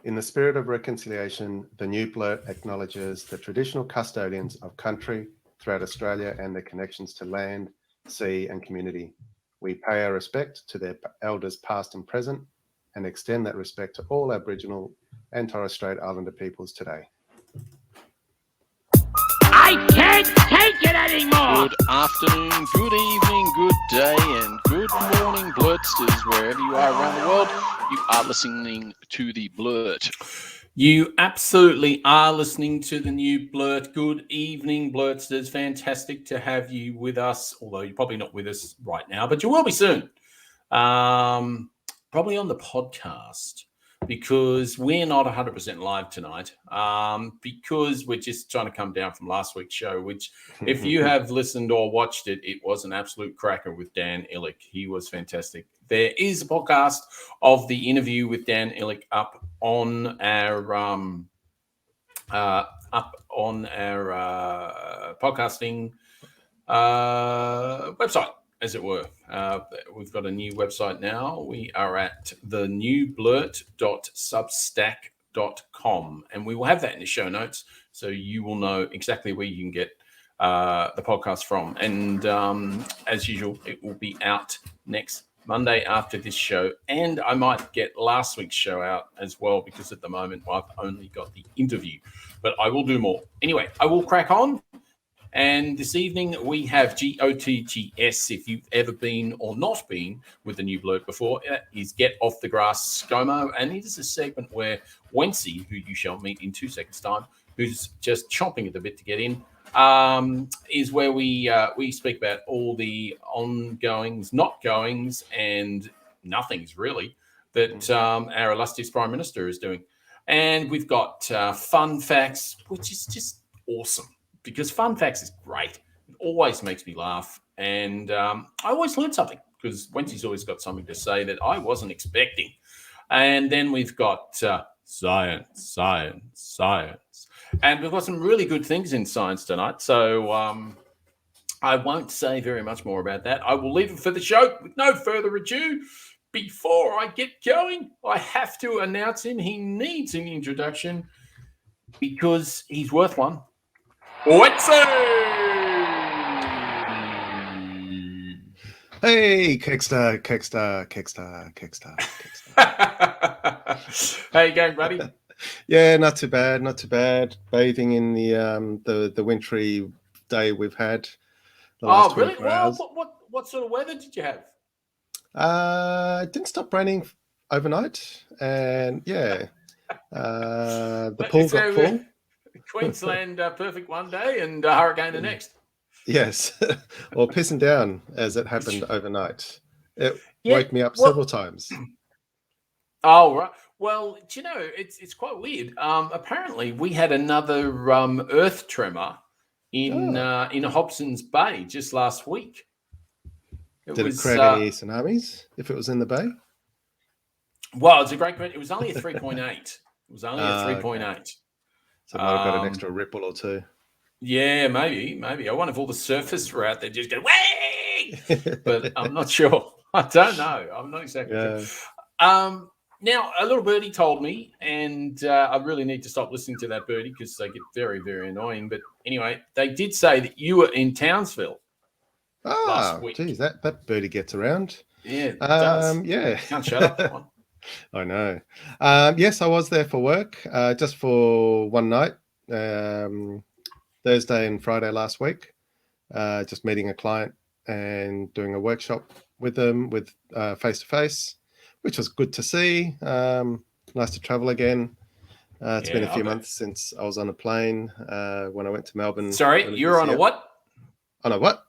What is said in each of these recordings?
In the spirit of reconciliation, the new blurt acknowledges the traditional custodians of country throughout Australia and their connections to land, sea and community. We pay our respect to their elders past and present and extend that respect to all Aboriginal and Torres Strait Islander peoples today. I can't take it anymore! Good afternoon, good evening, good day, and good morning, Blurtsters, wherever you are around the world. You are listening to the Blurt. You absolutely are listening to the new Blurt. Good evening, Blurtsters. Fantastic to have you with us, although you're probably not with us right now, but you will be soon. Probably on the podcast, because we're not 100% live tonight, because we're just trying to come down from last week's show, which if you have listened or watched it, it was an absolute cracker with Dan Illick. He was fantastic. There is a podcast of the interview with Dan Illick up on our podcasting website, as it were. We've got a new website now. We are at thenewblurt.substack.com, and we will have that in the show notes, so you will know exactly where you can get the podcast from. And as usual, it will be out next Monday after this show, and I might get last week's show out as well, because at the moment I've only got the interview, but I will do more. Anyway, I will crack on. And this evening we have GOTGS. If you've ever been or not been with the new Blurt before, is Get Off the Grass ScoMo. And it is a segment where Wency, who you shall meet in 2 seconds' time, who's just chomping at the bit to get in, is where we speak about all the ongoings, not goings, and nothings really that our illustrious Prime Minister is doing. And we've got fun facts, which is just awesome, because fun facts is great. It always makes me laugh. And I always learn something, because Wency's always got something to say that I wasn't expecting. And then we've got science. And we've got some really good things in science tonight. So I won't say very much more about that. I will leave it for the show. With no further ado, before I get going, I have to announce him. He needs an introduction because he's worth one. What's up? Hey, Kickstar. How you going, buddy? Yeah, not too bad. Bathing in the wintry day we've had. Really? Well, what sort of weather did you have? It didn't stop raining overnight, and yeah, the pool got full. Queensland perfect one day and hurricane the next. Yes, or pissing down as it happened overnight. It woke me up several times. Oh, right. Well, do you know, it's quite weird. Apparently, we had another earth tremor in Hobson's Bay just last week. Did it create any tsunamis if it was in the bay? Well, it's a great question. It was only a 3.8. It was only a 3.8. Okay. So it might have got an extra ripple or two. Yeah, maybe. I wonder if all the surfers were out there just going, way! But I'm not sure. I don't know. I'm not exactly sure. Now, a little birdie told me, and I really need to stop listening to that birdie because they get very, very annoying. But anyway, they did say that you were in Townsville last week. Geez, that birdie gets around. Yeah, it does. Yeah. Can't shut up that one. I know. Yes, I was there for work, just for one night, Thursday and Friday last week, just meeting a client and doing a workshop with them with face-to-face, which was good to see. Nice to travel again. It's been a few months since I was on a plane when I went to Melbourne. Sorry, you're on a what? On a what?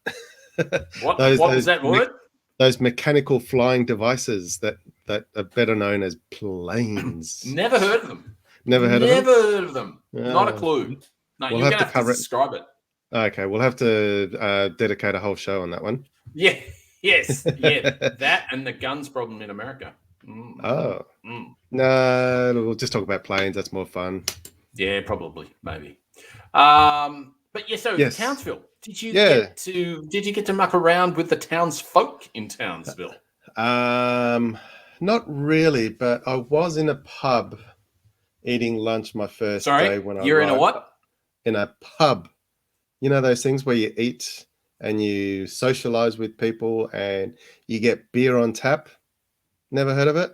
What was that word? Those mechanical flying devices that are better known as planes. Never heard of them. Never heard of them. Not a clue. No, we'll you're going to have to describe it. Okay, we'll have to dedicate a whole show on that one. Yeah, yes, yeah, that and the guns problem in America. No, we'll just talk about planes. That's more fun. Yeah, probably, maybe. But yeah, so yes. Townsville. Did you get to muck around with the townsfolk in Townsville? Not really, but I was in a pub eating lunch my first Sorry, day when I you're in a arrived. what? In a pub. You know those things where you eat and you socialize with people and you get beer on tap? Never heard of it?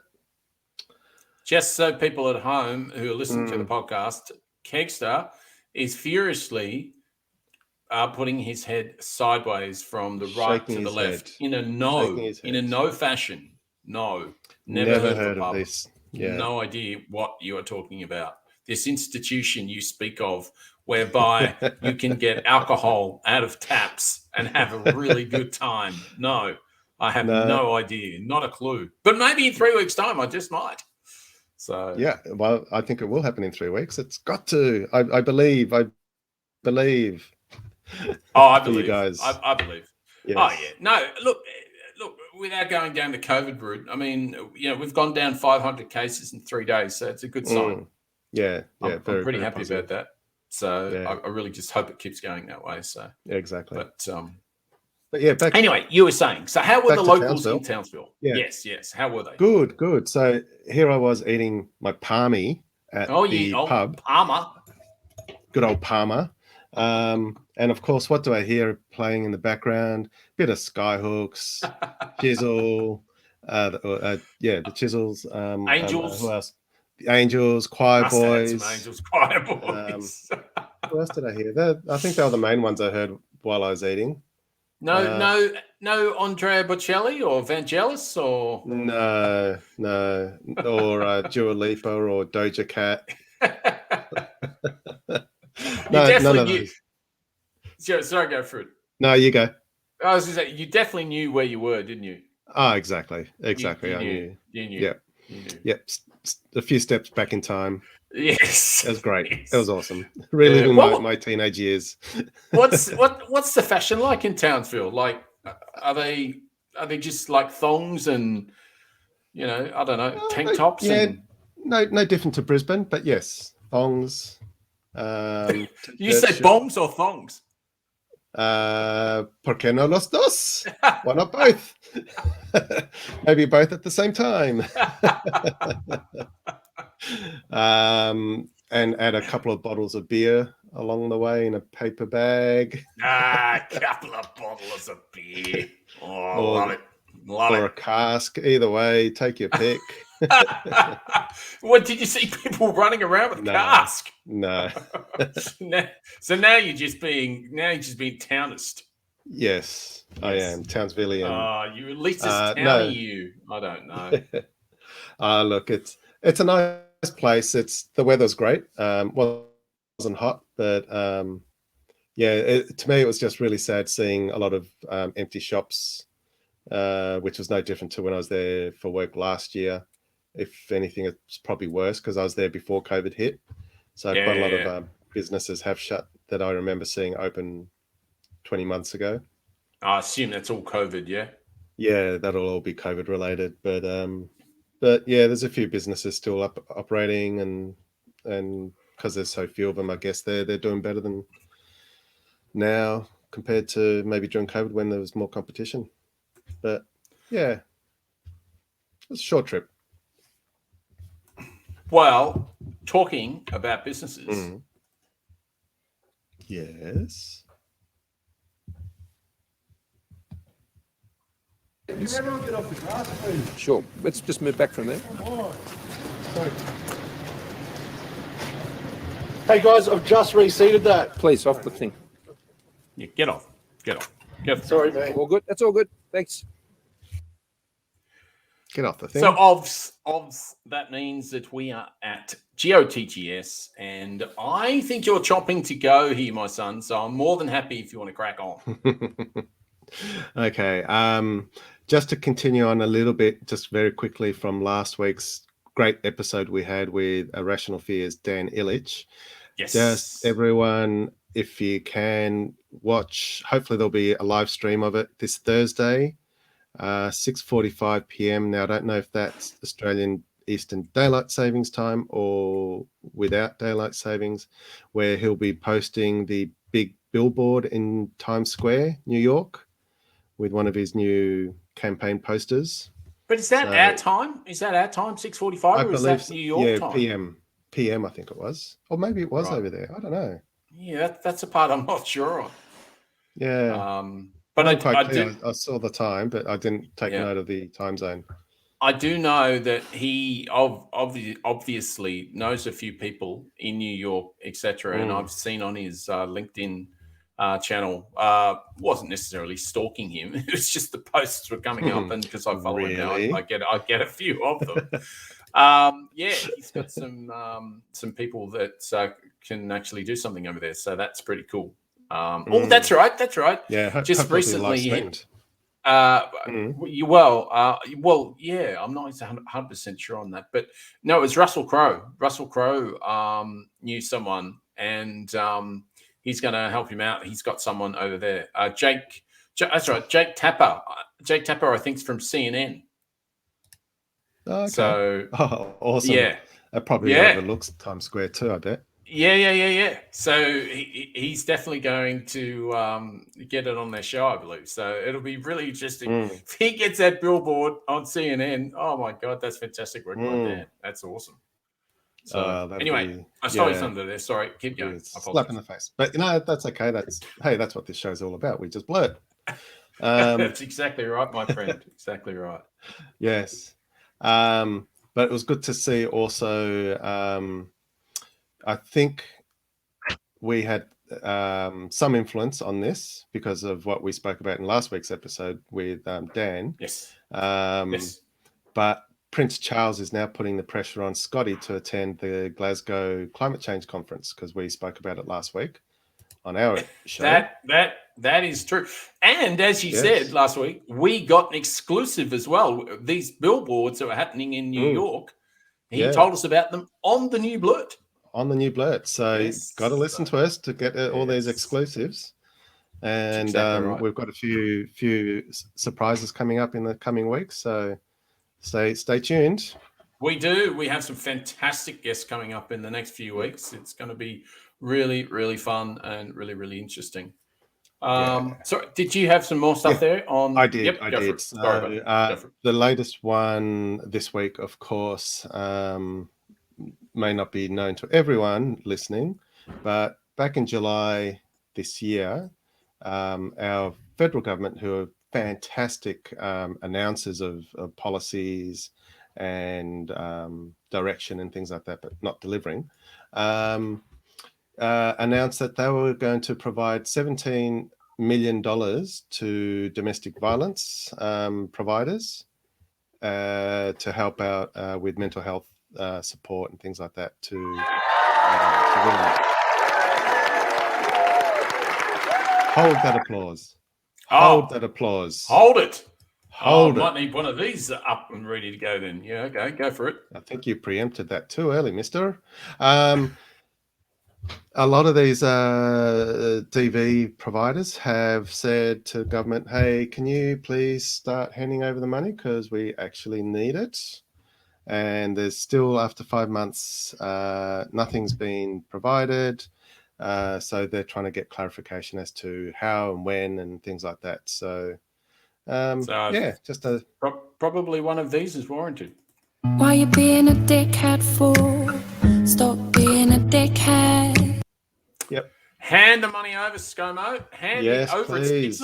Just so people at home who are listening to the podcast, Kegster is furiously putting his head sideways from the right Shaking to the his left head. in a Shaking his head. fashion. No, Never heard heard of a of pub. this. Yeah. No idea what you are talking about. This institution you speak of, whereby you can get alcohol out of taps and have a really good time. No, I have no idea, not a clue. But maybe in 3 weeks' time, I just might. So Yeah, well, I think it will happen in 3 weeks. It's got to. I believe. I believe. Oh, I For you believe. guys. I believe. Yes. Oh, yeah. No, look, without going down the COVID route, I mean, we've gone down 500 cases in 3 days, so it's a good sign. Yeah. I'm very, pretty very happy positive. about that. So Yeah. I really just hope it keeps going that way. So Exactly. But yeah, back. Anyway, you were saying. So how were Back the to locals Townsville. in Townsville? Yeah. Yes. How were they? Good. So here I was eating my palmy at the pub. Palmer. Good old Palmer. And of course, what do I hear playing in the background? Bit of Skyhooks, Chisel, the Chisels. Angels. Who else? The Angels, Choir Must have had Boys. some Angels, Choir Boys. Who else did I hear? I think they were the main ones I heard while I was eating. No Andrea Bocelli or Vangelis or No, or Dua Lipa or Doja Cat. None of those. Sorry, go for it. No, you go. I was going to say, you definitely knew where you were, didn't you? Oh, exactly. You I knew. knew. You knew. Yep. You knew. Yep. A few steps back in time. Yes. It was great. Yes. It was awesome. Reliving my teenage years. What's the fashion like in Townsville? Like, are they just like thongs and I don't know, tank tops? Yeah, and... no different to Brisbane, but yes, thongs. You say bombs or thongs? ¿Por qué no los dos? Why not both? Maybe both at the same time. And add a couple of bottles of beer along the way in a paper bag. A couple of bottles of beer. Oh, love it. Or a cask. Either way, take your pick. What, did you see people running around with a cask? No. So now you're just being townist. Yes, I am Townsvillian. You at least as towny you. I don't know. Look, it's a nice place. The weather's great. Wasn't hot, but to me it was just really sad seeing a lot of empty shops, which was no different to when I was there for work last year. If anything, it's probably worse because I was there before COVID hit. So quite a lot of businesses have shut that I remember seeing open 20 months ago. I assume that's all COVID, yeah? Yeah, that'll all be COVID related. But yeah, there's a few businesses still operating, and because there's so few of them, I guess they're doing better than now compared to maybe during COVID when there was more competition. But yeah, it was a short trip. Well, talking about businesses. Yes. Can everyone get off the grass, please? Sure. Let's just move back from there. Hey guys, I've just reseated that. Please, off the thing. Yeah, get off. Sorry, mate. All good? That's all good. Thanks. Get off the thing. So OVS, that means that we are at GOTGS, and I think you're chopping to go here, my son. So I'm more than happy if you want to crack on. Okay. Just to continue on a little bit, just very quickly from last week's great episode we had with Irrational Fears, Dan Illich. Yes. Just everyone, if you can watch, hopefully there'll be a live stream of it this Thursday, 6:45 p.m. Now, I don't know if that's Australian Eastern Daylight Savings Time or without Daylight Savings, where he'll be posting the big billboard in Times Square, New York, with one of his new campaign posters. But is that our time? Is that our time, 6:45, or is that New York time? p.m. I think it was, or maybe it was Right. over there. I don't know. Yeah, that's a part I'm not sure on. Yeah, But wasn't quite I clear. do. I saw the time, but I didn't take Yeah. note of the time zone. I do know that he obviously knows a few people in New York, etc. And I've seen on his LinkedIn channel, wasn't necessarily stalking him. It was just the posts were coming up, and because I follow him now, Really? I get a few of them. Yeah, he's got some people that can actually do something over there, so that's pretty cool. Oh, that's right. Yeah, Just hopefully it'll be live recently, streamed. well, yeah, I'm not 100% sure on that, but no, it was Russell Crowe. Russell Crowe knew someone, and he's going to help him out. He's got someone over there. That's right, Jake Tapper. Jake Tapper, I think, is from CNN. Oh, okay. So, Awesome. yeah, That probably overlooks Times Square too, I bet. Yeah. So he's definitely going to get it on their show, I believe. So it'll be really interesting. If he gets that billboard on CNN, oh my God, that's fantastic work right there. That's awesome. So anyway, I stole you thunder there. Sorry, keep going. Slap in the face. But that's okay. That's what this show's all about. We just blurt. That's exactly right, my friend. Exactly right. Yes. But it was good to see also I think we had some influence on this because of what we spoke about in last week's episode with Dan. Yes. Yes. But Prince Charles is now putting the pressure on Scotty to attend the Glasgow Climate Change Conference because we spoke about it last week on our show. That is true. And as you said last week, we got an exclusive as well. These billboards that were happening in New York, he told us about them on the new Blurt. On the new Blurt. So got to listen to us to get all these exclusives. And exactly right. We've got a few surprises coming up in the coming weeks. So stay tuned. We do. We have some fantastic guests coming up in the next few weeks. It's going to be really, really fun and really, really interesting. So did you have some more stuff there on? I did. Yep, I did. So, the latest one this week, of course, may not be known to everyone listening, but back in July this year, our federal government, who are fantastic announcers of policies and direction and things like that, but not delivering, announced that they were going to provide $17 million to domestic violence providers to help out with mental health support and things like that to women. Hold that applause. Hold that applause. Hold it. Hold it. Might need one of these up and ready to go then. Yeah, okay, go for it. I think you preempted that too early, mister. A lot of these TV providers have said to government, hey, can you please start handing over the money because we actually need it? And there's still, after 5 months, nothing's been provided. So they're trying to get clarification as to how and when and things like that. So just probably one of these is warranted. Why you being a dickhead for? Stop being a dickhead. Yep. Hand the money over, ScoMo. Hand it over. Please.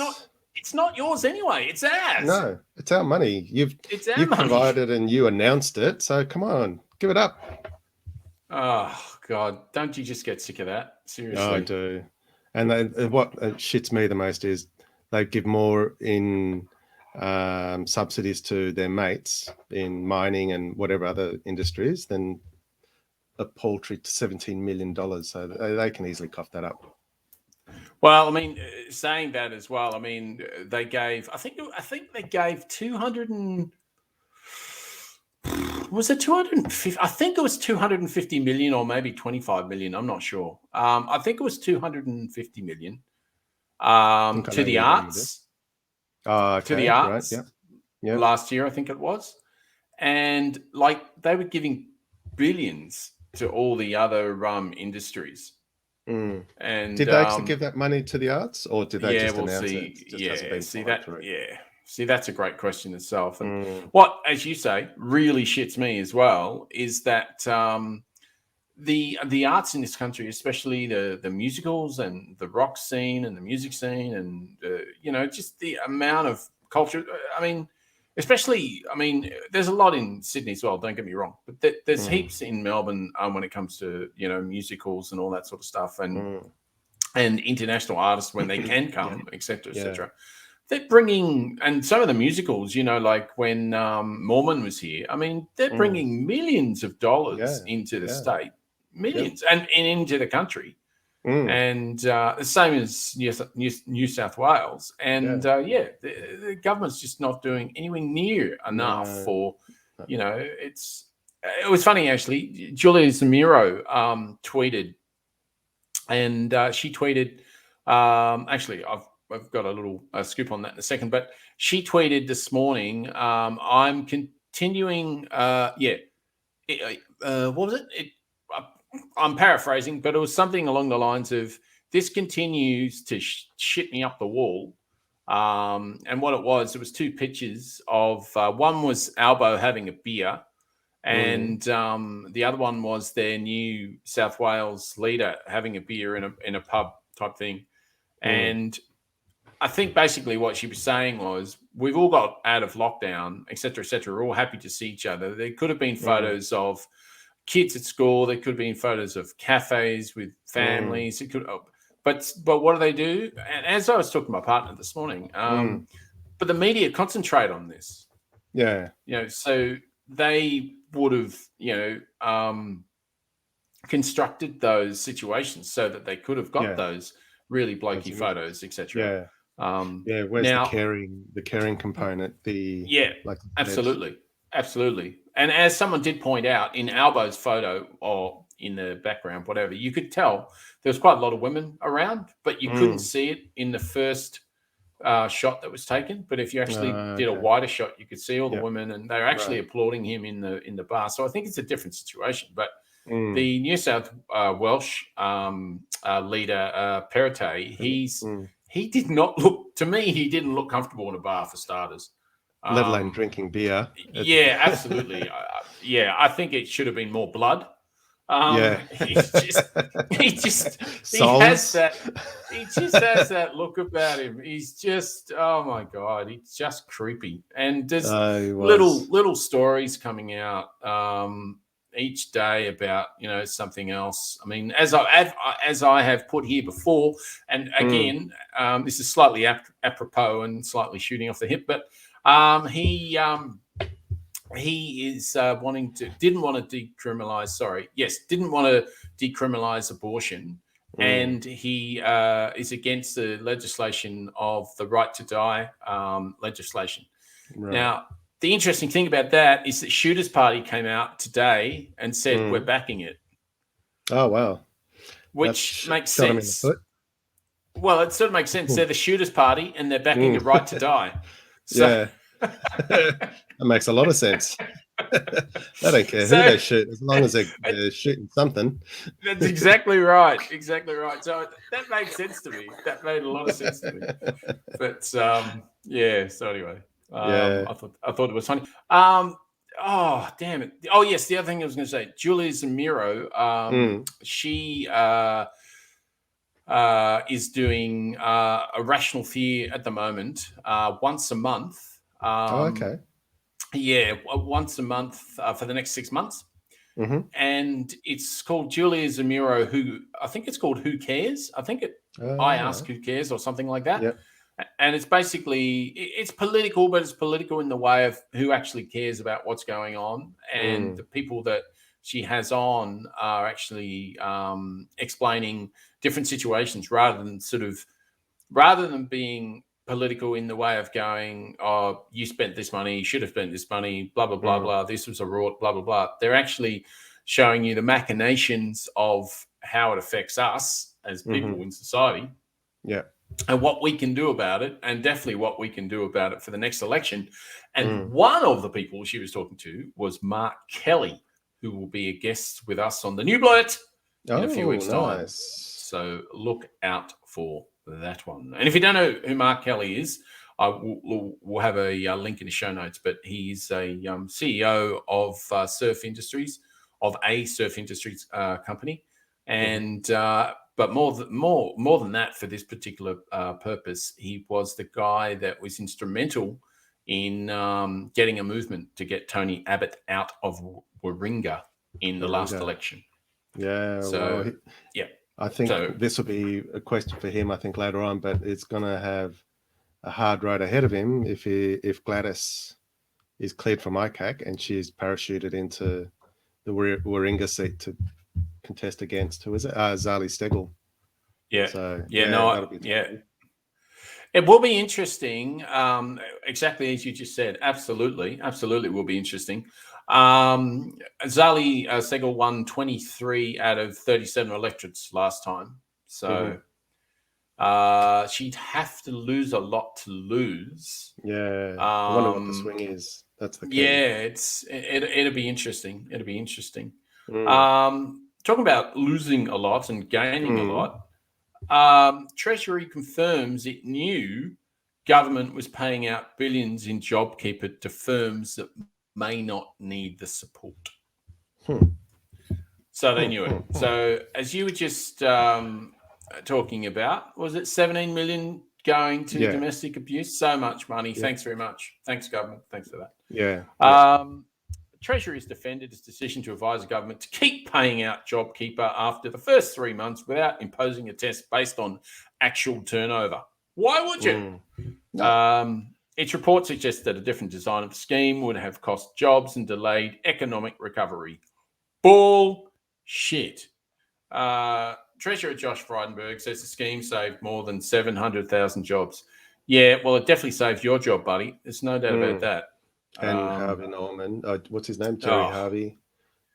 It's not yours anyway. It's ours. No, it's our money. You've money. provided and you announced it. So come on, give it up. Oh God! Don't you just get sick of that? Seriously, I do. And what shits me the most is they give more in subsidies to their mates in mining and whatever other industries than a paltry $17 million. So they can easily cough that up. Well, I mean, saying that as well, I mean, they gave, I think they gave 200 and, was it 250? I think it was 250 million or maybe 25 million. I'm not sure. I think it was 250 million to the arts. Okay, to the arts. Right, yeah. Last year, I think it was. And like they were giving billions to all the other industries. Mm. And did they actually give that money to the arts, or did they just announce it? See, that's a great question itself. And what, as you say, really shits me as well is that the arts in this country, especially the musicals and the rock scene and the music scene, and just the amount of culture. I mean, especially, there's a lot in Sydney as well. Don't get me wrong, but there's heaps in Melbourne when it comes to musicals and all that sort of stuff, and international artists when they can come, etc., etc. They're bringing, and some of the musicals, like when Mormon was here, they're bringing millions of dollars into the state, millions, and into the country. And the same as New South Wales. And the government's just not doing anywhere near enough for, it was funny, actually. Julia Zamiro tweeted, and she tweeted, actually, I've got a little scoop on that in a second, but she tweeted this morning, I'm continuing, what was it? I'm paraphrasing, but it was something along the lines of, this continues to shit me up the wall. And what it was 2 pictures of, one was Albo having a beer, and the other one was their New South Wales leader having a beer in a pub type thing. And I think basically what she was saying was, we've all got out of lockdown, et cetera, et cetera. We're all happy to see each other. There could have been photos of kids at school. There could have been photos of cafes with families. It could, but what do? And as I was talking to my partner this morning, but the media concentrate on this. Yeah. So they would have, constructed those situations so that they could have got those really blokey photos, etc. Yeah. Where's the caring component? Absolutely. And as someone did point out, in Albo's photo or in the background, whatever, you could tell there was quite a lot of women around, but you couldn't see it in the first shot that was taken. But if you actually did a wider shot, you could see all the women, and they were actually applauding him in the bar. So I think it's a different situation. But the New South Welsh leader, Perrottet, he did not look, to me, he didn't look comfortable in a bar, for starters. Let alone drinking beer. Yeah, absolutely. I think it should have been more blood. He just has that look about him. He's just, oh my God, he's just creepy. And there's little stories coming out each day about something else. As I have put here before, and again, this is slightly apropos and slightly shooting off the hip, but he is didn't want to decriminalize abortion, and he is against the legislation of the right to die legislation. Right. Now, the interesting thing about that is that Shooters Party came out today and said we're backing it. Oh wow, which makes sense. Well, it sort of makes sense. They're the Shooters Party and they're backing the right to die. So, that makes a lot of sense. They don't care who they shoot, as long as they're shooting something. That's exactly right. Exactly right. So that made sense to me. That made a lot of sense to me. But So anyway, I thought it was funny. Oh damn it! Oh yes, the other thing I was going to say, Julia Zamiro. She is doing a rational fear at the moment, once a month. Okay. Yeah, once a month for the next 6 months. And it's called Julia Zamiro, who I think it's called Who Cares? I think I Ask Who Cares or something like that. Yep. And it's basically, it's political, but it's political in the way of who actually cares about what's going on. And the people that she has on are actually explaining different situations rather than being political in the way of going, oh, you spent this money, you should have spent this money, blah, blah, blah, blah. This was a rort, blah, blah, blah. They're actually showing you the machinations of how it affects us as people in society. Yeah. And what we can do about it, and definitely what we can do about it for the next election. And one of the people she was talking to was Mark Kelly, who will be a guest with us on the New Blurt in a few weeks' time. So look out for that one. And if you don't know who Mark Kelly is, we'll have a link in the show notes, but he's a CEO of Surf Industries of a surf industry company, and but more than that, for this particular purpose, he was the guy that was instrumental in getting a movement to get Tony Abbott out of Warringah in the last election. Yeah. So, well, yeah. I think So- this will be a question for him, I think, later on, but it's going to have a hard road ahead of him if Gladys is cleared from ICAC and she's parachuted into the Warringah seat to contest against, who is it? Zali Steggall. Yeah. So, No, that'll be yeah. It will be interesting, exactly as you just said. Absolutely will be interesting. Zali Steggall won 23 out of 37 electorates last time. So she'd have to lose a lot to lose. Yeah. I wonder what the swing is. That's the key. Yeah, it'll be interesting. It'll be interesting. Mm. Talking about losing a lot and gaining a lot, Treasury confirms it knew government was paying out billions in JobKeeper to firms that may not need the support. So they knew it. So as you were just talking about, was it 17 million going to domestic abuse? So much money. Yeah. Thanks very much. Thanks, government. Thanks for that. Yeah. Treasury has defended its decision to advise the government to keep paying out JobKeeper after the first 3 months without imposing a test based on actual turnover. Why would you? Its report suggests that a different design of the scheme would have cost jobs and delayed economic recovery. Bullshit. Treasurer Josh Frydenberg says the scheme saved more than 700,000 jobs. Yeah, well, it definitely saved your job, buddy. There's no doubt about that. And Harvey Norman, what's his name? Jerry Harvey.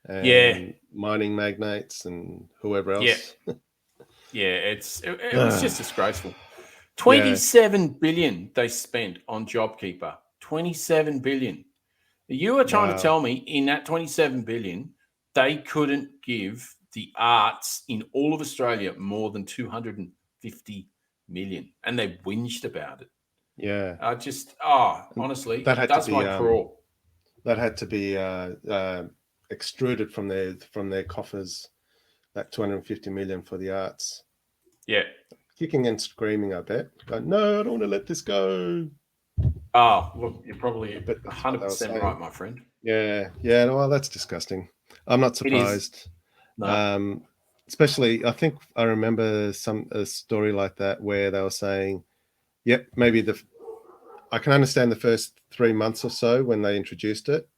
And mining magnates and whoever else. It was just disgraceful. 27 billion they spent on JobKeeper. 27 billion. You are trying to tell me in that 27 billion, they couldn't give the arts in all of Australia more than 250 million, and they whinged about it. Yeah. Honestly, that does my crawl. That had to be extruded from their coffers, that 250 million for the arts. Yeah. Kicking and screaming, I bet. But no, I don't want to let this go. Look, you're probably 100% right, my friend. Yeah. Well, that's disgusting. I'm not surprised. No. Especially, I think I remember a story like that where they were saying, yep, maybe I can understand the first 3 months or so when they introduced it.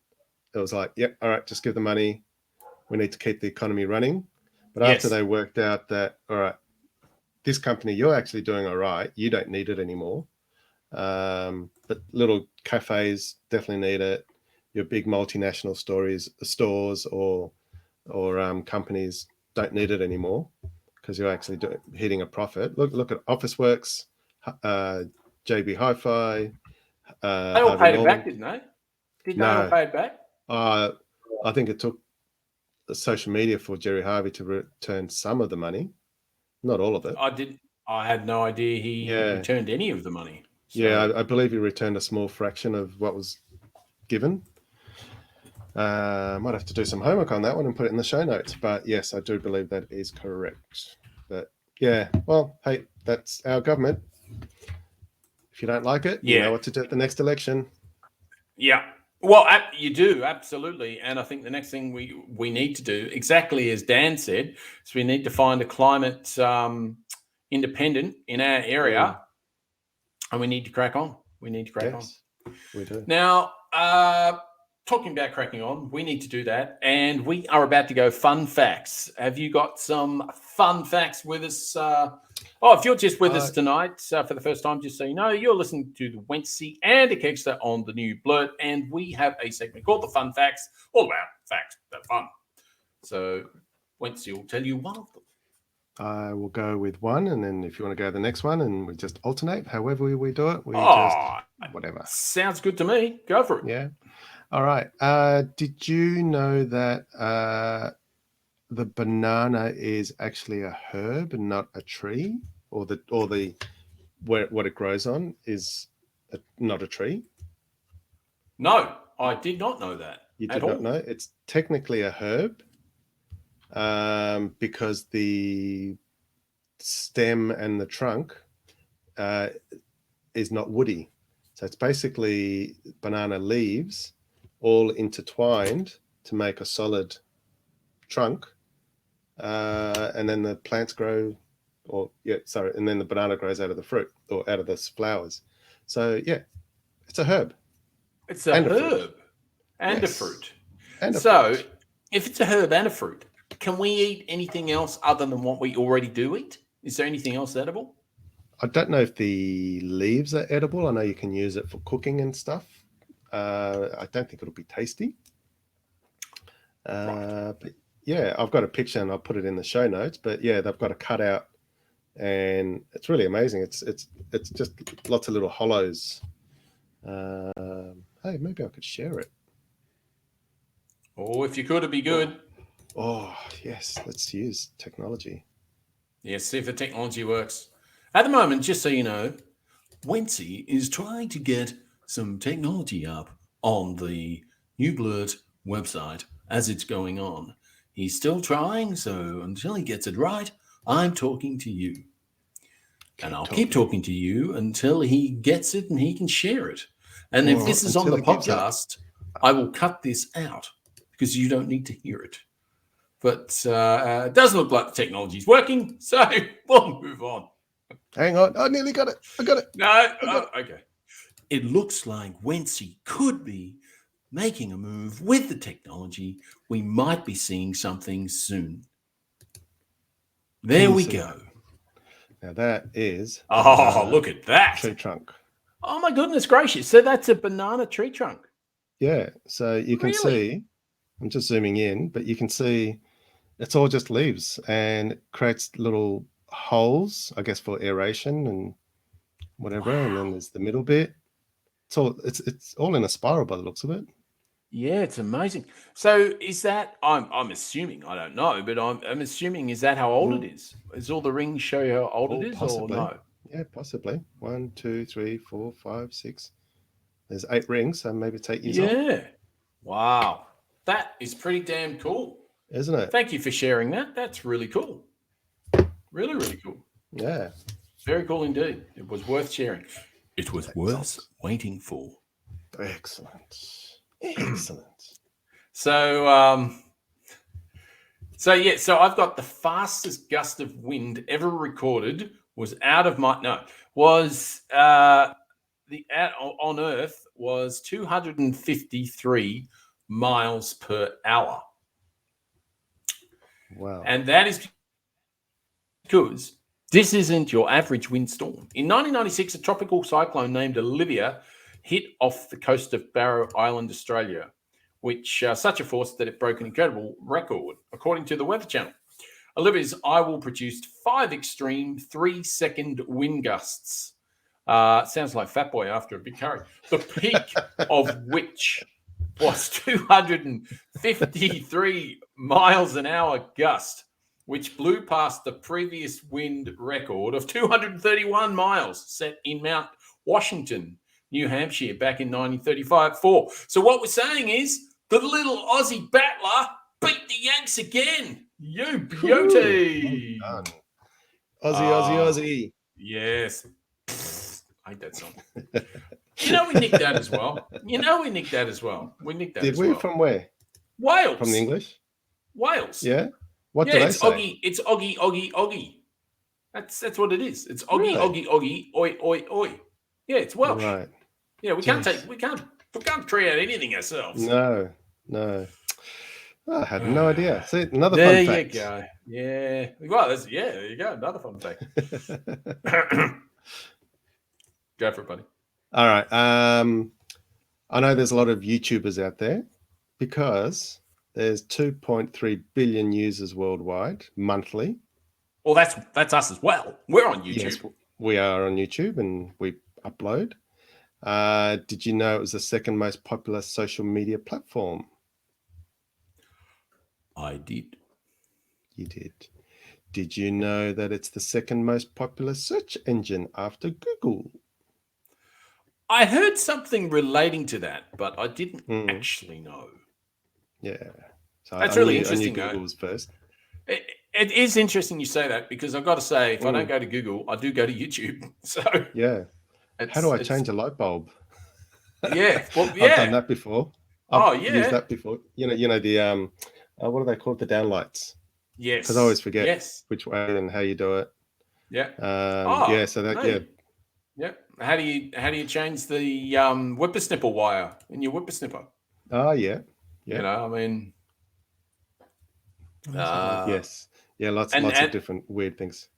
It was like, yep, all right, just give the money. We need to keep the economy running. But after they worked out that, all right, this company, you're actually doing all right. You don't need it anymore. But little cafes definitely need it. Your big multinational stores or companies don't need it anymore because you're actually hitting a profit. Look at Officeworks, JB Hi-Fi. They all paid it back, didn't they? Did they all pay it back? I think it took social media for Jerry Harvey to return some of the money, not all of it. I had no idea he returned any of the money. So. Yeah, I believe he returned a small fraction of what was given. Might have to do some homework on that one and put it in the show notes. But yes, I do believe that is correct. But yeah, well, hey, that's our government. If you don't like it, you know what to do at the next election. Yeah. Well, you do, absolutely. And I think the next thing we need to do, exactly as Dan said, is we need to find a climate independent in our area, and we need to crack on. We do. Now, talking about cracking on, we need to do that, and we are about to go fun facts. Have you got some fun facts with us? If you're just with us tonight for the first time, just so you know, you're listening to the Wency and a Kegster on the new Blurt, and we have a segment called the Fun Facts, all about facts that are fun. So Wency will tell you one of them. I will go with one, and then if you want to go to the next one, and we just alternate, however we do it, just whatever. Sounds good to me. Go for it. Yeah. All right. Did you know that the banana is actually a herb and not a tree, or what it grows on is not a tree? No, I did not know that. You did not know? It's technically a herb, because the stem and the trunk is not woody. So it's basically banana leaves all intertwined to make a solid trunk. And then the plants grow, and then the banana grows out of the fruit or out of the flowers. So yeah, it's a herb. It's a And a fruit. herb and a Yes. fruit. And a So, fruit. if it's a herb and a fruit, can we eat anything else other than what we already do eat? Is there anything else edible? I don't know if the leaves are edible. I know you can use it for cooking and stuff. I don't think it'll be tasty. But yeah, I've got a picture and I'll put it in the show notes. But yeah, they've got a cutout, and it's really amazing. It's just lots of little hollows. Hey, maybe I could share it. Oh, if you could, it'd be good. Oh yes, let's use technology. Yes, see if the technology works. At the moment, just so you know, Wency is trying to get some technology up on the New Blurt website as it's going on. He's still trying, so until he gets it right, I'm talking to you. And I'll keep talking to you until he gets it and he can share it. And if this is on the podcast, I will cut this out because you don't need to hear it. But it doesn't look like the technology's working, so we'll move on. Hang on, I nearly got it. I got it. No, okay. It looks like Wency could be making a move with the technology. We might be seeing something soon. There we go. Now that is. Oh, look at that. Tree trunk. Oh, my goodness gracious. So that's a banana tree trunk. Yeah. So you can see, I'm just zooming in, but you can see it's all just leaves, and it creates little holes, I guess, for aeration and whatever. Wow. And then there's the middle bit. It's all in a spiral by the looks of it. Yeah, it's amazing. So is that, I'm assuming, I don't know, but I'm assuming, is that how old it is? Does all the rings show you how old it is possibly. Or no? Yeah, possibly. 1, 2, 3, 4, 5, 6. There's 8 rings, so maybe it's 8 years old. Yeah. Wow. That is pretty damn cool. Isn't it? Thank you for sharing that. That's really cool. Really, really cool. Yeah. Very cool indeed. It was worth sharing. It was worth waiting for. Excellent. Excellent. So I've got the fastest gust of wind ever recorded was on Earth was 253 miles per hour. Wow. And that is because this isn't your average windstorm. In 1996, a tropical cyclone named Olivia hit off the coast of Barrow Island, Australia, which such a force that it broke an incredible record, according to the Weather Channel. Olivia's eye will produced 5 extreme 3-second wind gusts. Sounds like Fat Boy after a big curry. The peak of which was 253 miles an hour gust, which blew past the previous wind record of 231 miles set in Mount Washington, New Hampshire, back in 1935-4. So what we're saying is the little Aussie battler beat the Yanks again. You beauty. Well done. Aussie. Yes. I hate that song. We nicked that as well. We nicked that as well. Did we? From where? Wales. From the English? Wales. Yeah. What did I say? Oggy. It's Oggy. That's what it is. It's Oggy, really? Oggy, oi. Yeah, it's Welsh. Right. Yeah, we can't create anything ourselves. No. I had no idea. See, another there fun fact. There you go. Yeah. Well, there you go. Another fun fact. Go for it, buddy. All right. I know there's a lot of YouTubers out there because there's 2.3 billion users worldwide monthly. Well, that's us as well. We're on YouTube. Yes, we are on YouTube and we upload. Did you know it was the second most popular social media platform? I did. You did. Did you know that it's the second most popular search engine after Google? I heard something relating to that, but I didn't actually know. Yeah. So that's really interesting. Google was first. It is interesting you say that because I've got to say, if I don't go to Google, I do go to YouTube. So Yeah. How do I it's- change a light bulb? Yeah, well, I've yeah. done that before. Oh, I've yeah. used that before. You know the what are they called? The downlights. Yes. Because I always forget Yes. which way and how you do it. Yeah. Yeah. So that no. Yeah. How do you change the whippersnipper wire in your whippersnipper? Oh yeah. You know, I mean, yes. Yeah. Lots and of different weird things.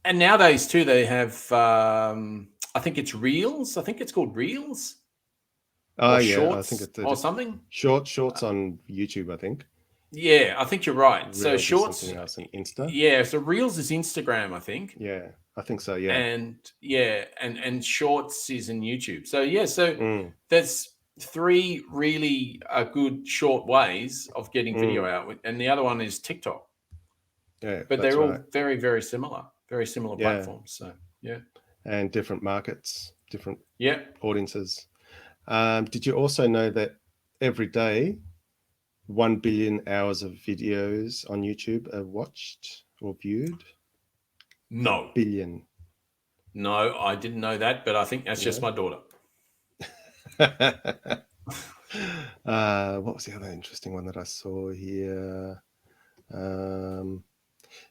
And nowadays too, they have. I think it's Reels. I think it's called Reels. Oh Or yeah. Shorts, I think it's or something. Shorts on YouTube. I think. Yeah, I think you're right. So Reels is Shorts. something else on Insta. Yeah, so Reels is Instagram, I think. Yeah, I think so. Yeah. And Shorts is in YouTube. So yeah, so there's three really good short ways of getting video out, and the other one is TikTok. Yeah, but they're all very, very similar platforms. So yeah, and different markets, different audiences. Did you also know that every day 1 billion hours of videos on YouTube are watched or viewed? No. Billion. No, I didn't know that, but I think that's just my daughter. What was the other interesting one that I saw here?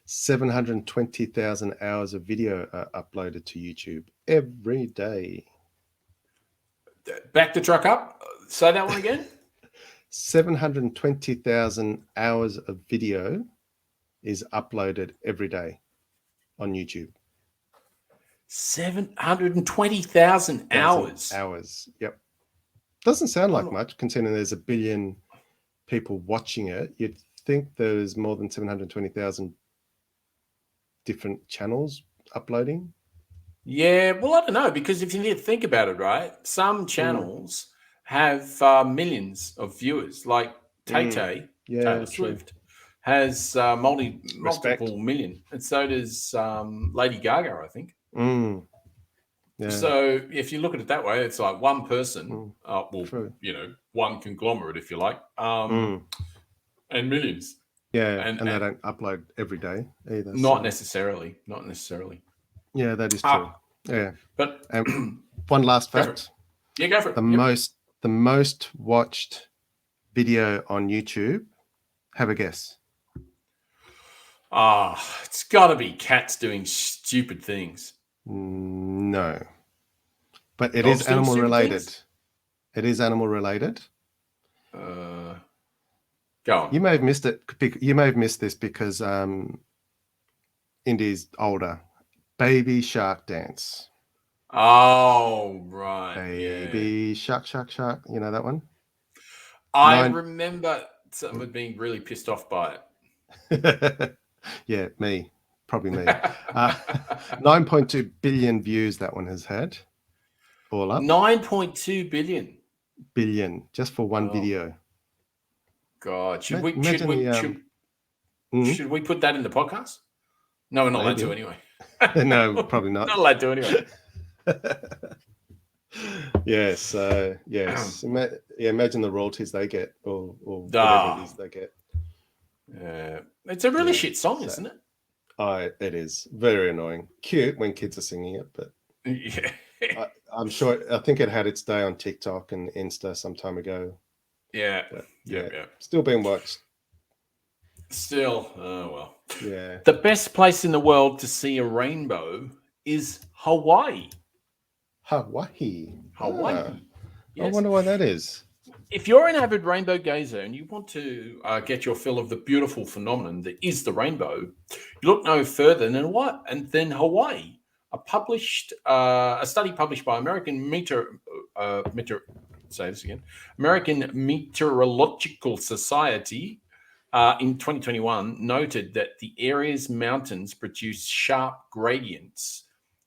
720,000 hours of video are uploaded to YouTube every day. Back the truck up. Say that one again. 720,000 hours of video is uploaded every day on YouTube. 720,000 hours. Hours. Yep. Doesn't sound like much considering there's a billion people watching it. You'd think there's more than 720,000 different channels uploading. Yeah, well, I don't know, because if you think about it, right, some channels have millions of viewers, like Tay-Tay, Taylor Swift, has multiple million, and so does Lady Gaga, I think. Yeah. So if you look at it that way, it's like one person, one conglomerate, if you like, and millions. Yeah, and they don't upload every day either. Not necessarily. Yeah, that is true. Yeah, but one last fact. Yeah, go for it. The most watched video on YouTube. Have a guess. It's got to be cats doing stupid things. No, but it is animal related. Things? It is animal related. Go on. You may have missed it. You may have missed this because Indy's older. Baby shark dance. Oh, right. Baby shark. You know that one? I remember someone being really pissed off by it. Yeah, me. Probably me. 9.2 billion views that one has had. All up. 9.2 billion. Billion, just for one video. God, should we put that in the podcast? No, we're not allowed to anyway. No, probably not. Not allowed to anyway. Yes, yes. Imagine the royalties they get, or whatever it is they get. It's a really shit song, isn't it? It is very annoying. Cute when kids are singing it, but I'm sure. I think it had its day on TikTok and Insta some time ago. Yeah. Still being watched. Still, oh well. Yeah. The best place in the world to see a rainbow is Hawaii. Hawaii. Yes. I wonder why that is. If you're an avid rainbow gazer and you want to get your fill of the beautiful phenomenon that is the rainbow, you look no further than Hawaii. A study published by American Meteorological Society in 2021 noted that the area's mountains produce sharp gradients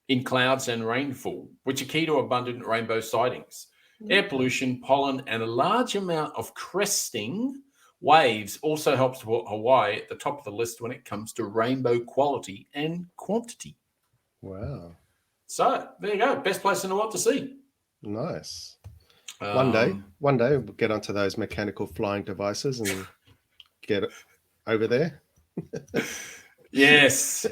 in clouds and rainfall, which are key to abundant rainbow sightings. Air pollution, pollen, and a large amount of cresting waves also helps to put Hawaii at the top of the list when it comes to rainbow quality and quantity. Wow. So there you go. Best place in the world to see. Nice. One day we'll get onto those mechanical flying devices and get over there. Yes.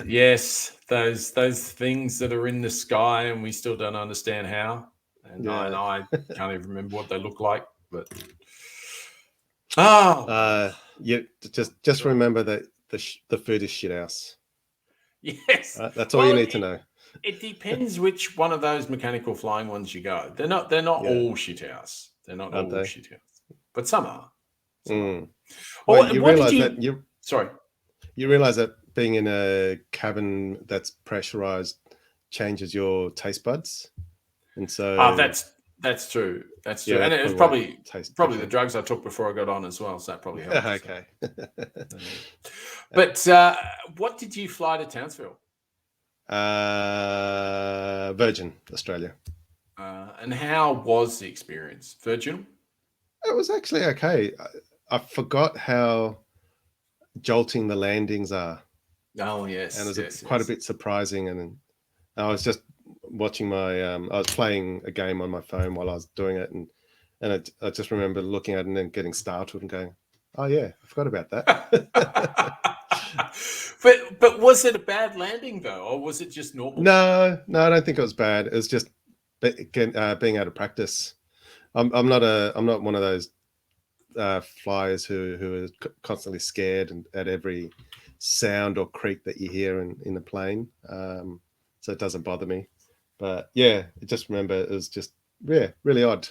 Those things that are in the sky and we still don't understand how. And Yeah. I can't even remember what they look like. But You just remember that the food is shit house. yes. That's all you need to know. It depends which one of those mechanical flying ones you go. They're not all shit house. They're not Aren't all they? shit house. But some are. Mm. Well, Well, you what realize did that you Sorry. realize that being in a cabin that's pressurized changes your taste buds, and so That's true. That's true. Yeah, And that's it was probably why probably it tastes probably the different. drugs I took before I got on as well. So that probably helped. Okay. But what did you fly to Townsville? Virgin Australia. And how was the experience? Virgin? It was actually okay. I forgot how jolting the landings are, Oh yes. and it was quite a bit surprising. And I was just watching my I was playing a game on my phone while I was doing it, and I just remember looking at it and then getting startled and going, "Oh yeah, I forgot about that." But was it a bad landing though, or was it just normal? No, I don't think it was bad. It was just being out of practice. I'm not one of those flyers who are constantly scared and at every sound or creak that you hear in the plane. So it doesn't bother me. But yeah, just remember it was just really odd.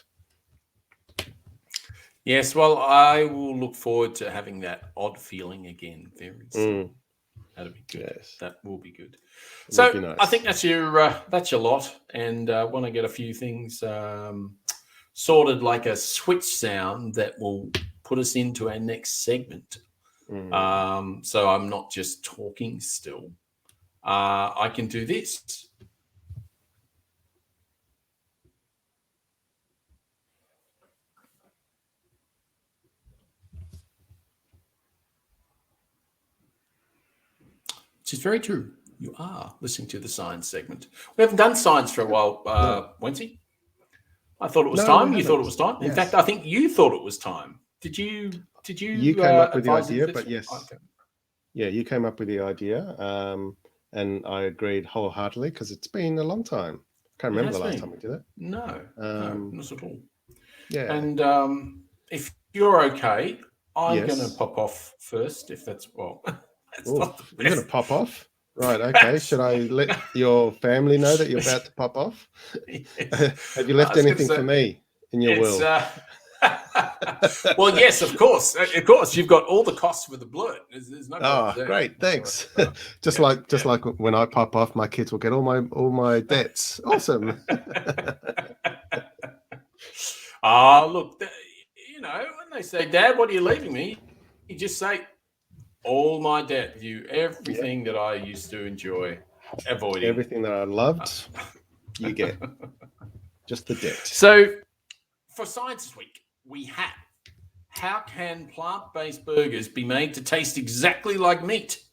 Yes, well, I will look forward to having that odd feeling again very soon. That'll be good. Yes. That will be good. It So would be nice. I think that's your lot, and want to get a few things sorted, like a switch sound that will put us into our next segment. So I'm not just talking still. I can do this. Which is very true. You are listening to the science segment. We haven't done science for a while, Wency. I thought it was time. You thought it was time. In fact, I think you thought it was time. Did you? You came up with the advise idea, this? but yes. Okay. Yeah, you came up with the idea, and I agreed wholeheartedly because it's been a long time. Can't remember the last time we did it. No, not at all. Yeah. And if you're okay, I'm Yes. going to pop off first. If that's that's Ooh, not the you're going best. to pop off? Right, okay. Should I let your family know that you're about to pop off? Yes. Have you left I was gonna anything say, for me in your will? Well, yes, of course. Of course, you've got all the costs for the blood. There's no problem there. Great, thanks. Just like when I pop off, my kids will get all my debts. Awesome. Look, when they say, "Dad, what are you leaving me?" You just say, "All my debt, everything that I used to enjoy, avoiding Everything that I loved, you get. Just the debt." So, for Science Week, we have: how can plant-based burgers be made to taste exactly like meat?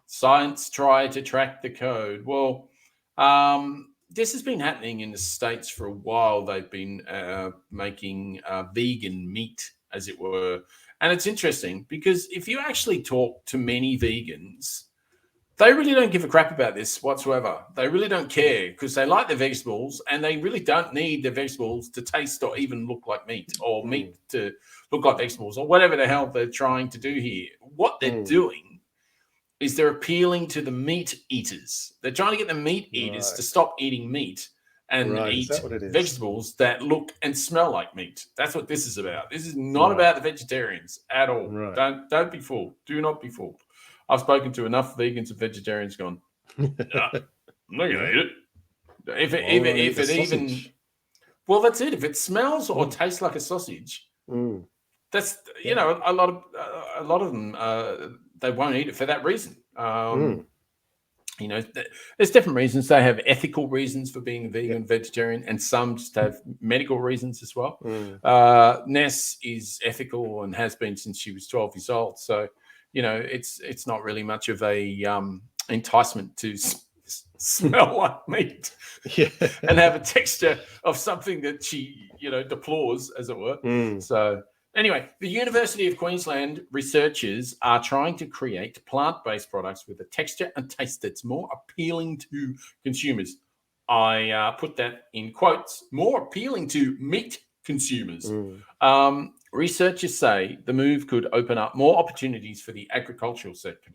Science try to crack the code. Well, this has been happening in the States for a while. They've been making vegan meat, as it were. And it's interesting because if you actually talk to many vegans, they really don't give a crap about this whatsoever. They really don't care because they like their vegetables and they really don't need their vegetables to taste or even look like meat, or meat to look like vegetables, or whatever the hell they're trying to do here. What they're doing is they're appealing to the meat eaters. They're trying to get the meat eaters to stop eating meat and eat vegetables that look and smell like meat. That's what this is about. This is not about the vegetarians at all. Don't be fooled. Do not be fooled. I've spoken to enough vegans and vegetarians gone, no, I'm not going to eat it. If it even, well, that's it. If it smells or tastes like a sausage, that's, a lot of them, they won't eat it for that reason. There's different reasons. They have ethical reasons for being vegan, vegetarian, and some just have medical reasons as well. Ness is ethical and has been since she was 12 years old. So, it's not really much of a enticement to smell like meat and have a texture of something that she, deplores, as it were. So Anyway, the University of Queensland researchers are trying to create plant-based products with a texture and taste that's more appealing to consumers. I put that in quotes, more appealing to meat consumers. Researchers say the move could open up more opportunities for the agricultural sector.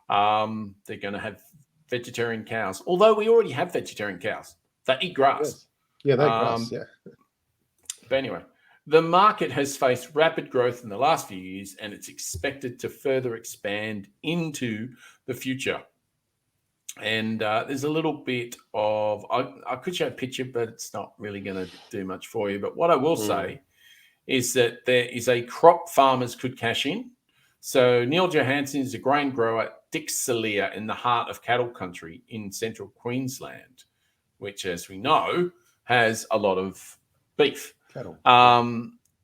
They're going to have vegetarian cows, although we already have vegetarian cows. They eat grass. Yes. Yeah, they grass, yeah. But anyway, the market has faced rapid growth in the last few years, and it's expected to further expand into the future. And there's a little bit of, I could show a picture, but it's not really going to do much for you. But what I will say is that there is a crop farmers could cash in. So Neil Johansson is a grain grower at Dixalia in the heart of cattle country in central Queensland, which, as we know, has a lot of beef. Cattle.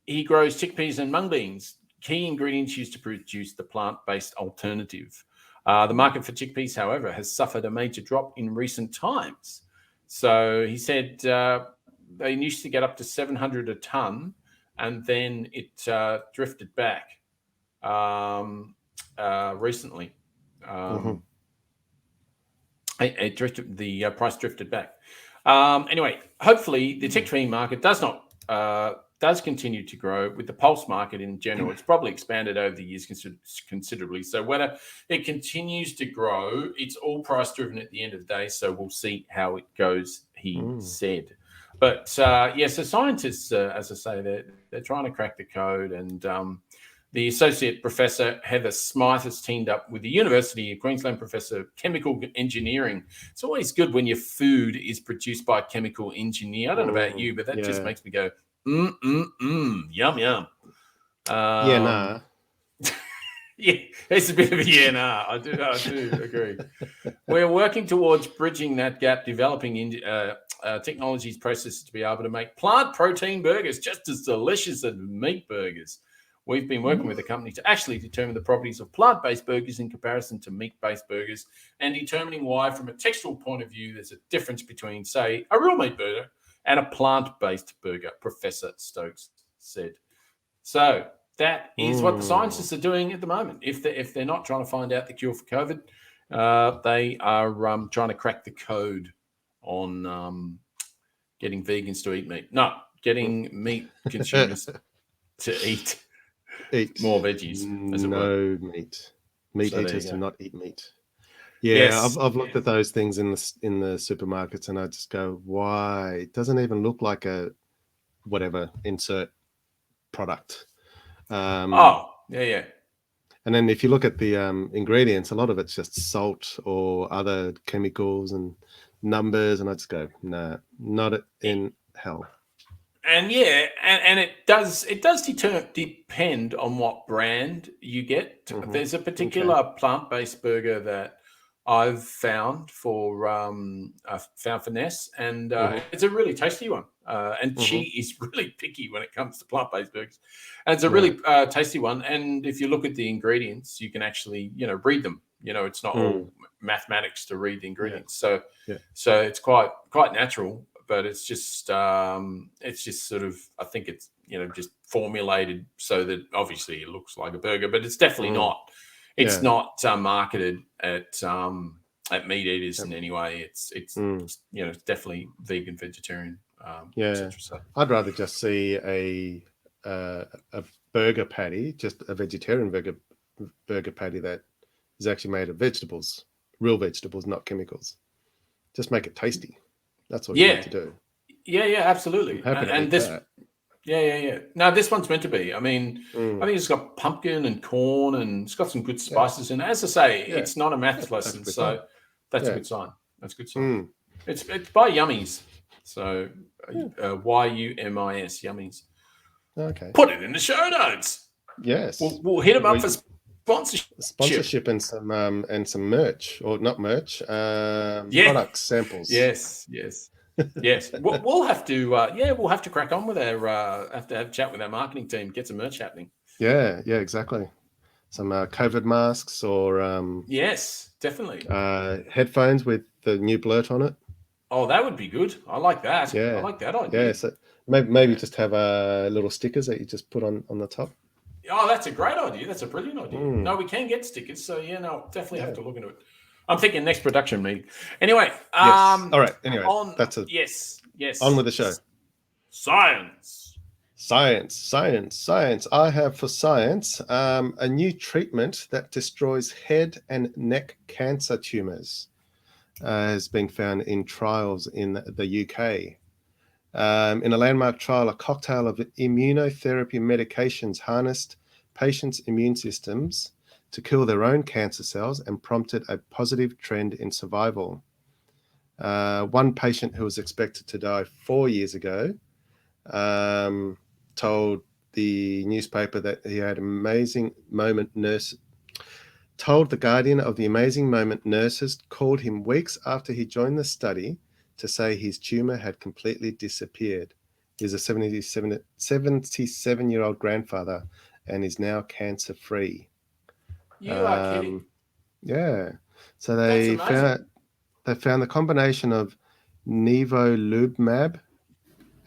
He grows chickpeas and mung beans, key ingredients used to produce the plant-based alternative. The market for chickpeas, however, has suffered a major drop in recent times. So he said they used to get up to 700 a tonne, and then it drifted back recently. The price drifted back. Anyway, hopefully the chickpea market does continue to grow. With the pulse market in general, it's probably expanded over the years considerably. So whether it continues to grow, it's all price driven at the end of the day. So we'll see how it goes, he said. But so scientists, as I say, they're trying to crack the code, and the Associate Professor Heather Smythe has teamed up with the University of Queensland Professor of Chemical Engineering. It's always good when your food is produced by a chemical engineer. I don't know about you, but that just makes me go, yum, yum. Nah. Yeah, it's a bit of a I do agree. We're working towards bridging that gap, developing technologies, processes to be able to make plant protein burgers just as delicious as meat burgers. We've been working with a company to actually determine the properties of plant-based burgers in comparison to meat-based burgers, and determining why, from a textual point of view, there's a difference between, say, a real meat burger and a plant-based burger, Professor Stokes said. So that is what the scientists are doing at the moment. If they're not trying to find out the cure for COVID, they are trying to crack the code on getting vegans to eat meat. No, getting meat consumers to eat more veggies. As it were. Meat. Meat eaters do not eat meat. Yeah, Yes. I've looked at those things in the supermarkets, and I just go, why? It doesn't even look like a whatever insert product. Yeah. And then if you look at the ingredients, a lot of it's just salt or other chemicals and numbers, and I just go, nah, not in hell. And and it does depend on what brand you get. There's a particular plant-based burger that I've found for Ness, and it's a really tasty one. And she is really picky when it comes to plant-based burgers. And it's a really tasty one. And if you look at the ingredients, you can actually, read them. It's not all mathematics to read the ingredients. So it's quite natural. But it's just sort of, I think it's, just formulated so that obviously it looks like a burger, but it's definitely not. It's not marketed at meat eaters in any way. It's it's definitely vegan, vegetarian. Et cetera. So I'd rather just see a burger patty, just a vegetarian burger patty that is actually made of vegetables, real vegetables, not chemicals. Just make it tasty. That's what you need to do. Yeah, absolutely. And this, No, this one's meant to be. I mean, I think it's got pumpkin and corn, and it's got some good spices. And as I say, it's not a maths lesson, so that's a good sign. That's a good sign. It's by Yummies, so YUMIS, Yummies. Okay. Put it in the show notes. Yes. We'll hit them up for sponsorship and some merch, or not merch, product samples. Yes. We'll have to crack on with our have a chat with our marketing team, get some merch happening. Yeah, exactly. Some COVID masks, or yes, definitely headphones with the new blurt on it. Oh, that would be good. I like that. I like that idea. Yeah, so Maybe just have little stickers that you just put on the top. Oh, that's a great idea. That's a brilliant idea. Mm. No, we can get stickers. So, yeah, no, definitely have Yeah. to look into it. I'm thinking next production meeting. Anyway. Yes. All right. Anyway, Yes. on with the show. Science. Science. I have for science a new treatment that destroys head and neck cancer tumors has been found in trials in the UK. In a landmark trial, a cocktail of immunotherapy medications harnessed patients' immune systems to kill their own cancer cells and prompted a positive trend in survival. One patient who was expected to die 4 years ago told the newspaper that he had told the Guardian of the amazing moment nurses called him weeks after he joined the study to say his tumor had completely disappeared. He's a 77-year-old grandfather and is now cancer-free. You are kidding. Yeah. So they found the combination of nivolumab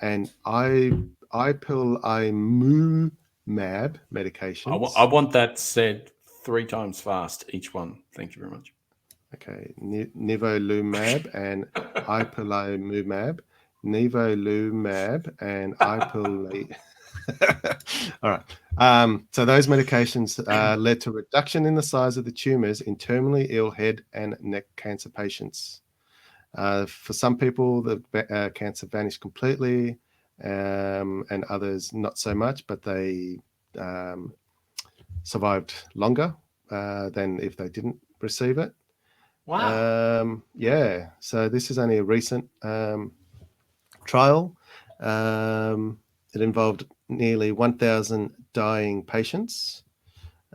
and ipilimumab medications. I want that said 3 times fast, each one. Thank you very much. Okay, nivolumab and ipilimumab. Nivolumab and ipilimumab. All right. So those medications led to reduction in the size of the tumors in terminally ill head and neck cancer patients. For some people, the cancer vanished completely, and others not so much, but they survived longer than if they didn't receive it. Wow. Yeah. So this is only a recent trial. It involved nearly 1,000 dying patients.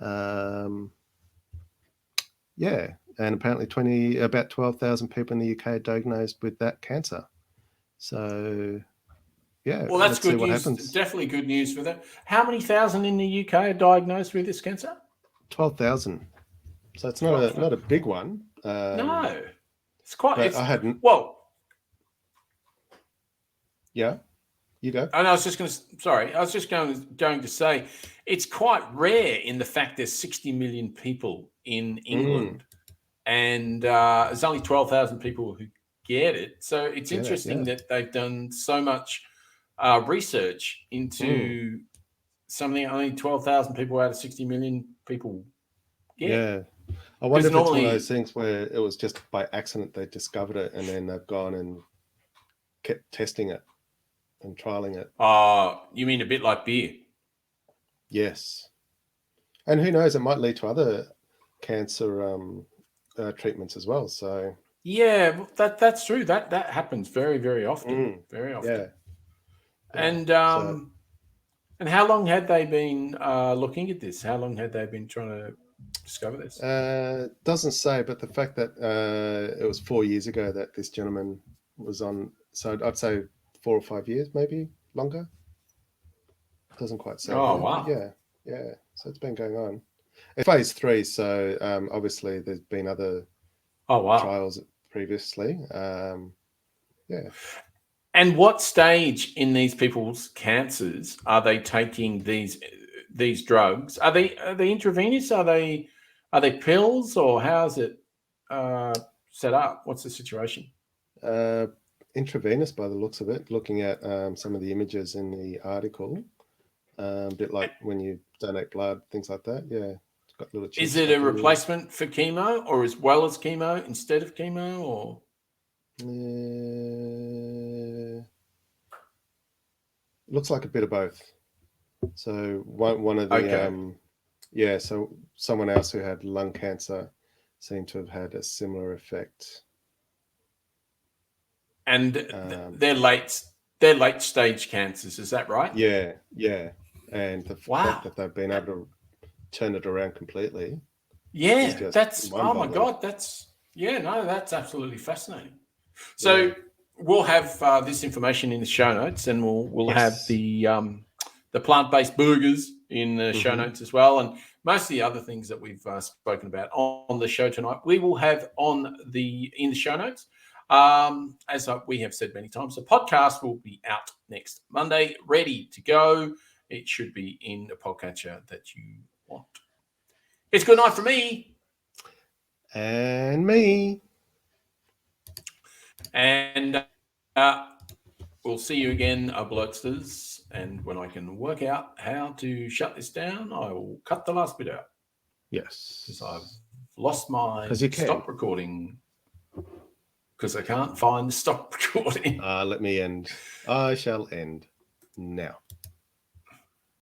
Yeah. And apparently about 12,000 people in the UK are diagnosed with that cancer. So, yeah. Well, that's good news. Definitely good news for that. How many thousand in the UK are diagnosed with this cancer? 12,000. So it's not a big one. No, it's quite. I hadn't. Well, yeah, you go. And I was just going to say, it's quite rare in the fact there's 60 million people in England, and there's only 12,000 people who get it. So it's interesting that they've done so much research into something only 12,000 people out of 60 million people get. Yeah. I wonder if it's one of those things where it was just by accident they discovered it and then they've gone and kept testing it and trialing it. You mean a bit like beer? Yes. And who knows, it might lead to other cancer treatments as well. So yeah, that's true. That happens very, very often. Very often. Yeah. And and how long had they been looking at this? How long had they been trying to discover this? Doesn't say, but the fact that it was 4 years ago that this gentleman was on, so I'd say 4 or 5 years, maybe longer. Doesn't quite say. Oh, wow. Yeah. So it's been going on. It's phase 3, so obviously there's been other trials previously. Yeah. And what stage in these people's cancers are they taking these drugs? Are they intravenous? Are they pills, or how's it set up? What's the situation? Intravenous by the looks of it, looking at some of the images in the article. A bit like when you donate blood, things like that. Yeah. It's got little. Is it a replacement for chemo, or as well as chemo instead of chemo, or? Looks like a bit of both. So one of the so someone else who had lung cancer seemed to have had a similar effect. And they're late stage cancers, is that right? Yeah. And the fact that they've been able to turn it around completely. Yeah, that's my God, that's absolutely fascinating. So we'll have this information in the show notes, and we'll have the plant-based burgers in the show notes as well, and most of the other things that we've spoken about on the show tonight, we will have in the show notes. As we have said many times, the podcast will be out next Monday, ready to go. It should be in the podcatcher that you want. It's good night for me. And me. And we'll see you again, Blurtsters. And when I can work out how to shut this down, I will cut the last bit out. Yes. Because I've lost my 'Cause you can. stop recording. Because I can't find the stop recording. Let me end. I shall end now.